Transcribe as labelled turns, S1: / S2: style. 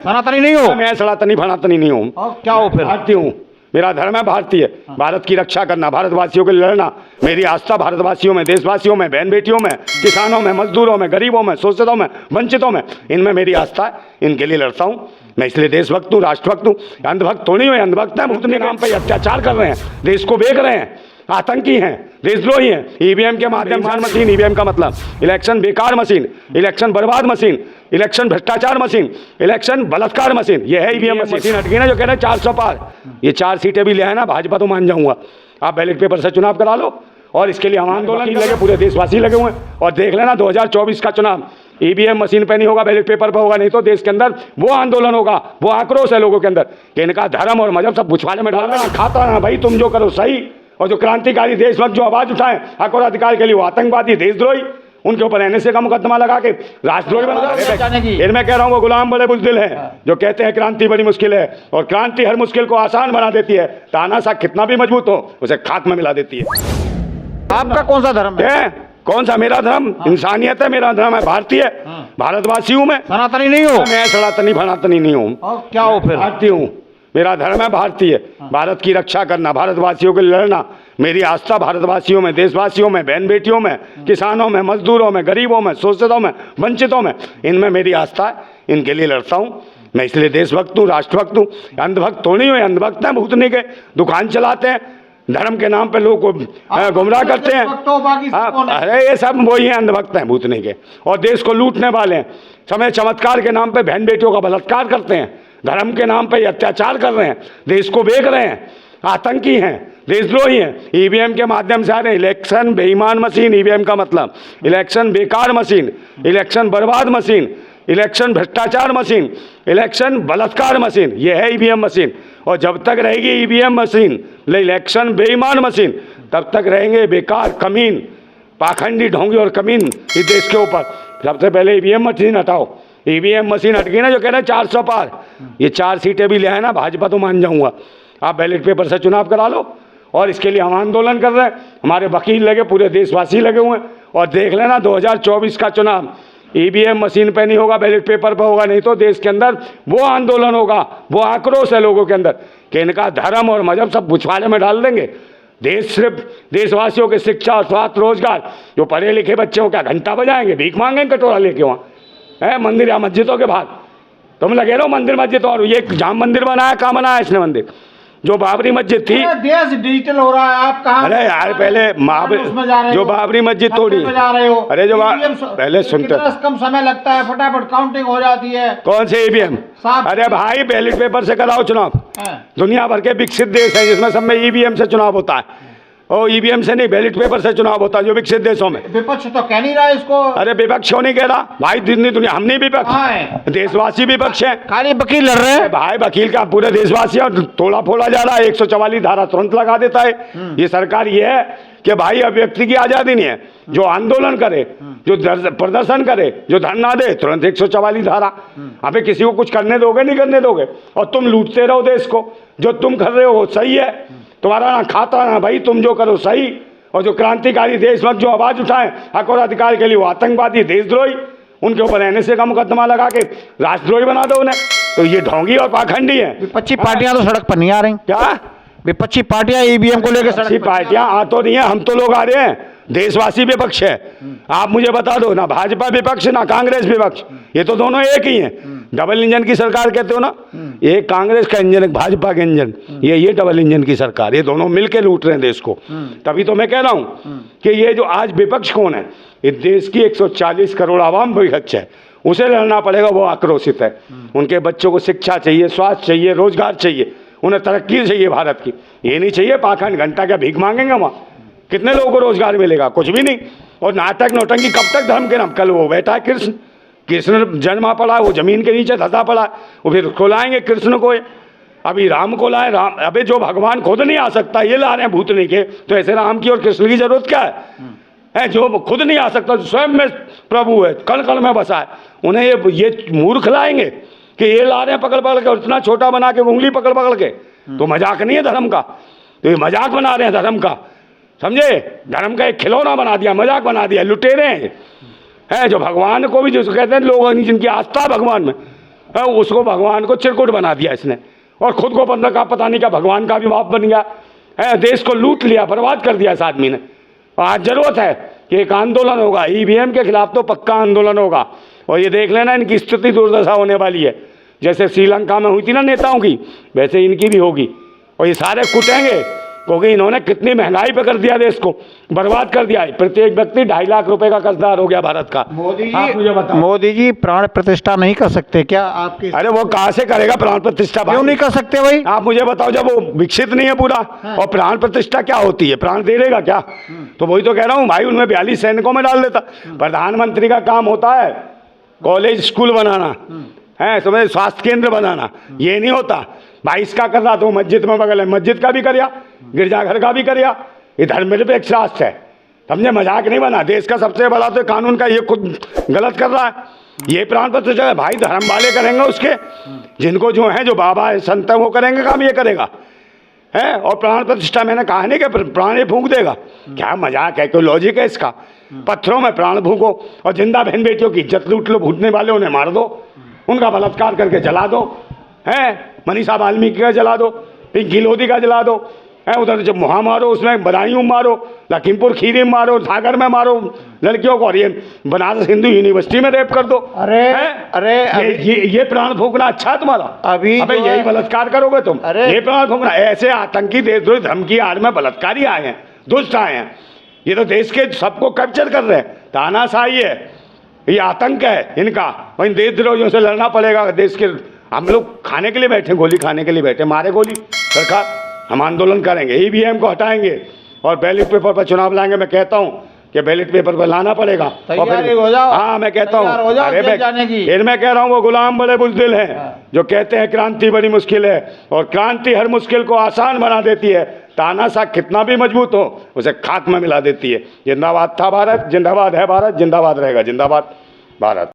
S1: सनातनी नहीं हो?
S2: मैं सनातनी भनातनी नहीं हूँ।
S1: क्या हो फिर?
S2: भारतीय हूँ। मेरा धर्म है भारतीय। भारत की रक्षा करना, भारतवासियों के लिए लड़ना। मेरी आस्था भारतवासियों में, देशवासियों में, बहन बेटियों में, किसानों में, मजदूरों में, गरीबों में, शोषितों में, वंचितों में, इनमें मेरी आस्था है। इनके लिए लड़ता हूँ मैं, इसलिए देशभक्त हूँ, राष्ट्रभक्त हूँ। अंधभक्त तो नहीं हुए, अंधभक्त हैं। भूत के नाम पर अत्याचार कर रहे हैं, देश को बेच रहे हैं, आतंकी हैं, देशद्रोही हैं। ईवीएम के माध्यम से मशीन, ईवीएम का मतलब इलेक्शन बेकार मशीन, इलेक्शन बर्बाद मशीन, इलेक्शन भ्रष्टाचार मशीन, इलेक्शन बलात्कार मशीन। ये है ईवीएम मशीन। हटकी ना जो कह रहे हैं 400 पार, ये 4 सीटें भी ले आए ना, भाजपा तो मान जाऊंगा। आप बैलेट पेपर से चुनाव करा लो, और इसके लिए हम आंदोलन लगे, पूरे देशवासी लगे हुए हैं। और देख लेना 2024 का चुनाव ईवीएम मशीन पे नहीं होगा, बैलेट पेपर पे होगा। नहीं तो देश के अंदर वो आंदोलन होगा, वो आक्रोश है लोगों के अंदर कि इनका धर्म और मजहब सब बुछवाड़े में डाल देना। खाता ना भाई, तुम जो करो सही। और जो क्रांतिकारी देशभक्त जो आवाज उठाए हक और अधिकार के लिए, वो आतंकवादी, देशद्रोही, उनके ऊपर एनएसए का मुकदमा लगा के राष्ट्रद्रोही बना दो। इनमें कह रहा हूँ वो गुलाम बड़े बुज़दिल हैं जो कहते हैं क्रांति बड़ी मुश्किल है, और क्रांति हर मुश्किल को आसान बना देती है। तानाशाह कितना भी मजबूत हो, उसे खाक में मिला देती है।
S1: आपका कौन सा धर्म है?
S2: कौन सा? मेरा धर्म इंसानियत है, मेरा धर्म है भारतीय। भारतवासी हूँ मैं।
S1: सनातनी नहीं हो?
S2: मैं सनातनी भनातनी नहीं हूँ।
S1: क्या हो फिर?
S2: भारतीय हूँ। मेरा धर्म है भारतीय। भारत की रक्षा करना, भारतवासियों के लिए लड़ना। मेरी आस्था भारतवासियों में, देशवासियों में, बहन बेटियों में, किसानों में, मजदूरों में, गरीबों में, शोषितों में, वंचितों में, इनमें मेरी आस्था है। इनके लिए लड़ता हूँ मैं, इसलिए देशभक्त हूँ, राष्ट्रभक्त हूँ। अंधभक्त तो नहीं हुए, अंधभक्त हैं। भूतनी के दुकान चलाते हैं, धर्म के नाम पे लोग को गुमराह करते हैं। अरे ये सब वही हैं, अंधभक्त हैं, भूतनी के, और देश को लूटने वाले हैं। समय चमत्कार के नाम पे बहन बेटियों का बलात्कार करते हैं, धर्म के नाम पे अत्याचार कर रहे हैं, देश को बेच रहे हैं, आतंकी हैं, देशद्रोही हैं। ईवीएम के माध्यम से आ रहे हैं। इलेक्शन बेईमान मशीन, ईवीएम का मतलब इलेक्शन बेकार मशीन, इलेक्शन बर्बाद मशीन, इलेक्शन भ्रष्टाचार मशीन, इलेक्शन बलात्कार मशीन। ये है ईवीएम मशीन। और जब तक रहेगी ईवीएम मशीन, इलेक्शन बेईमान मशीन, तब तक रहेंगे बेकार, कमीन, पाखंडी, ढोंगी और कमीन इस देश के ऊपर। सबसे पहले ईवीएम मशीन हटाओ। ईवीएम मशीन हट गई ना जो कह रहे हैं 400 पार, ये 4 सीटें भी ले आए ना, भाजपा तो मान जाऊंगा। आप बैलेट पेपर से चुनाव करा लो, और इसके लिए हम आंदोलन कर रहे हैं। हमारे वकील लगे, पूरे देशवासी लगे हुए हैं। और देख लेना 2024 का चुनाव ईवीएम मशीन पे नहीं होगा, बैलेट पेपर पे होगा। नहीं तो देश के अंदर वो आंदोलन होगा, वो आक्रोश है लोगों के अंदर कि इनका धर्म और मजहब सब बुछवाड़े में डाल देंगे। देश सिर्फ देशवासियों के शिक्षा, स्वास्थ्य, रोजगार, जो पढ़े लिखे बच्चे हो क्या घंटा बजाएंगे, भीख मांगेंगे कटोरा लेके वहाँ है मंदिर या मस्जिदों के बाहर? तुम लगे रहो मंदिर मस्जिद। और ये जाम मंदिर बनाया, कहाँ बनाया इसने मंदिर? जो बाबरी मस्जिद थी,
S1: देश डिजिटल हो रहा है, आप कहाँ?
S2: अरे यार पहले जो बाबरी मस्जिद तोड़ी, अरे जो पहले सुनते,
S1: कम समय लगता है, फटाफट काउंटिंग हो जाती है।
S2: कौन से ईवीएम? अरे भाई बैलेट पेपर से कराओ चुनाव। दुनिया भर के विकसित देश हैं जिसमें सब में ईवीएम से चुनाव होता है, और ईवीएम से नहीं, बैलेट पेपर से चुनाव होता है जो विकसित देशों में।
S1: विपक्ष तो कह नहीं रहा इसको।
S2: अरे विपक्ष क्यों नहीं कह रहा भाई? दुनिया हम नहीं विपक्ष, देशवासी विपक्ष है।
S1: खाली वकील लड़ रहे हैं
S2: भाई, वकील का पूरे देशवासी तोड़ा फोड़ा जा रहा है। 144 धारा तुरंत लगा देता है ये सरकार। ये है कि भाई अभिव्यक्ति की आजादी नहीं है। जो आंदोलन करे, जो प्रदर्शन करे, जो धरना दे, तुरंत 144 धारा। अबे किसी को कुछ करने दोगे? नहीं करने दोगे। और तुम लूटते रहो देश को। जो तुम कर रहे हो वो सही है, तुम्हारा ना खाता ना भाई, तुम जो करो सही। और जो क्रांतिकारी देशभक्त जो आवाज उठाए हक और अधिकार के लिए, वो आतंकवादी, देशद्रोही, उनके ऊपर एनएसए का मुकदमा लगा के राष्ट्रद्रोही बना दो उन्हें। तो ये ढोंगी और पाखंडी है।
S1: विपक्षी पार्टियां तो सड़क पर नहीं आ रही।
S2: क्या
S1: विपक्षी पार्टियां ईवीएम को लेकर?
S2: विपक्षी पार्टियां आ तो नहीं है, हम तो लोग आ रहे हैं। देशवासी विपक्ष है। आप मुझे बता दो, ना भाजपा विपक्ष ना कांग्रेस विपक्ष, ये तो दोनों एक ही हैं। डबल इंजन की सरकार कहते हो ना, एक कांग्रेस का इंजन, एक भाजपा का इंजन, ये डबल इंजन की सरकार, ये दोनों मिलकर लूट रहे हैं देश को। तभी तो मैं कह रहा हूँ कि ये जो आज विपक्ष कौन है, इस देश की 140 करोड़ आवाम विपक्ष है, उसे लड़ना पड़ेगा। वो आक्रोशित है, उनके बच्चों को शिक्षा चाहिए, स्वास्थ्य चाहिए, रोजगार चाहिए, उन्हें तरक्की चाहिए भारत की। ये नहीं चाहिए पाखंड, घंटा क्या भीख मांगेंगे वहाँ? कितने लोगों को रोजगार मिलेगा? कुछ भी नहीं। और नाटक नौटंकी कब तक धर्म के नाम? कल वो बैठा है कृष्ण, कृष्ण जन्मा पड़ा, वो जमीन के नीचे धंसा पड़ा, वो फिर खुलाएंगे कृष्ण को। अभी राम को लाए, राम अबे जो भगवान खुद नहीं आ सकता ये ला रहे हैं भूतनी के, तो ऐसे राम की और कृष्ण की जरूरत क्या है? जो खुद नहीं आ सकता, स्वयं में प्रभु है, कण कण में बसा है, उन्हें ये मूर्ख लाएंगे कि ये ला रहे हैं पकड़ पकड़ के, और इतना छोटा बना के उंगली पकड़ पकड़ के। तो मजाक नहीं है धर्म का, तो ये मजाक बना रहे हैं धर्म का, समझे? धर्म का एक खिलौना बना दिया, मजाक बना दिया, लुटेरे हैं। जो भगवान को भी जो कहते हैं लोग जिनकी आस्था भगवान में, उसको भगवान को चिरकुट बना दिया इसने, और खुद को बंदा का पता नहीं क्या भगवान का भी बाप बन गया है। देश को लूट लिया, बर्बाद कर दिया इस आदमी ने। और आज जरूरत है कि एक आंदोलन होगा, ईवीएम के खिलाफ तो पक्का आंदोलन होगा। और ये देख लेना, इनकी स्थिति दुर्दशा होने वाली है। जैसे श्रीलंका में हुई थी ना नेताओं की, वैसे इनकी भी होगी। और ये सारे कुटेंगे क्योंकि इन्होंने कितनी महंगाई पे कर दिया, देश को बर्बाद कर दिया है। प्रत्येक व्यक्ति 2.5 लाख रुपए का कर्जदार हो गया भारत का। आप मुझे बताओ,
S1: मोदी जी प्राण प्रतिष्ठा नहीं कर सकते क्या आपके?
S2: अरे वो कहाँ से करेगा प्राण प्रतिष्ठा?
S1: क्यों नहीं कर सकते भाई?
S2: आप मुझे बताओ, जब वो विकसित नहीं है पूरा। और प्राण प्रतिष्ठा क्या होती है? प्राण दे देगा क्या? तो वही तो कह रहा हूँ भाई, उनमें 42 सैनिकों में डाल देता। प्रधानमंत्री का काम होता है कॉलेज स्कूल बनाना है, समझे, स्वास्थ्य केंद्र बनाना। ये नहीं होता। 22 का कर रहा तो मस्जिद में बगल है, मस्जिद का भी करिया, गिरजाघर का भी करिया। ये धर्मनिरपेक्ष राष्ट्र है, समझे, मजाक नहीं बना। देश का सबसे बड़ा तो कानून का ये खुद गलत कर रहा है। ये प्राण प्रतिष्ठा है भाई, धर्म वाले करेंगे उसके, जिनको जो है, जो बाबा है, संत है, वो करेंगे काम, ये करेगा है। और प्राण प्रतिष्ठा मैंने कहा नहीं कि प्राण ये फूंक देगा, क्या मजाक है, कोई लॉजिक है इसका? पत्थरों में प्राण फूंको और जिंदा बहन बेटियों की इज्जत लूट लो, भूतने वाले उन्हें मार दो, उनका बलात्कार करके जला दो, है मनीषा वाल्मीकि का जला दो, पिंकी लोधी का जला दो, है उधर जब मुहा मारो, उसमें बदायूं मारो, लखीमपुर खीरी में मारो, सागर में मारो लड़कियों को, और ये बनारस हिंदू यूनिवर्सिटी में रेप कर दो।
S1: अरे अरे
S2: ये प्राण फूंकना अच्छा है तुम्हारा?
S1: अभी
S2: यही बलात्कार करोगे तुम? ये प्राण फूंकना? ऐसे आतंकी देशद्रोही धर्म की आड़ में बलात्कारी आए हैं, दुष्ट आए हैं। ये तो देश के सबको कैप्चर कर रहे हैं, तानाशाही है, ये आतंक है इनका। वहीं देशद्रोहियों से लड़ना पड़ेगा। देश के हम लोग खाने के लिए बैठे, गोली खाने के लिए बैठे, मारे गोली सरकार। हम आंदोलन करेंगे, ईवीएम को हटाएंगे और बैलेट पेपर पर चुनाव लाएंगे। मैं कहता हूँ कि बैलेट पेपर पर लाना पड़ेगा।
S1: तैयारी हो जाओ।
S2: हाँ, मैं कहता हूँ, फिर मैं कह रहा हूँ वो गुलाम बड़े बुज़दिल हैं जो कहते हैं क्रांति बड़ी मुश्किल है, और क्रांति हर मुश्किल को आसान बना देती है। तानाशाह कितना भी मजबूत हो, उसे खाक में मिला देती है। जिंदाबाद था भारत, जिंदाबाद है भारत, जिंदाबाद रहेगा, जिंदाबाद भारत।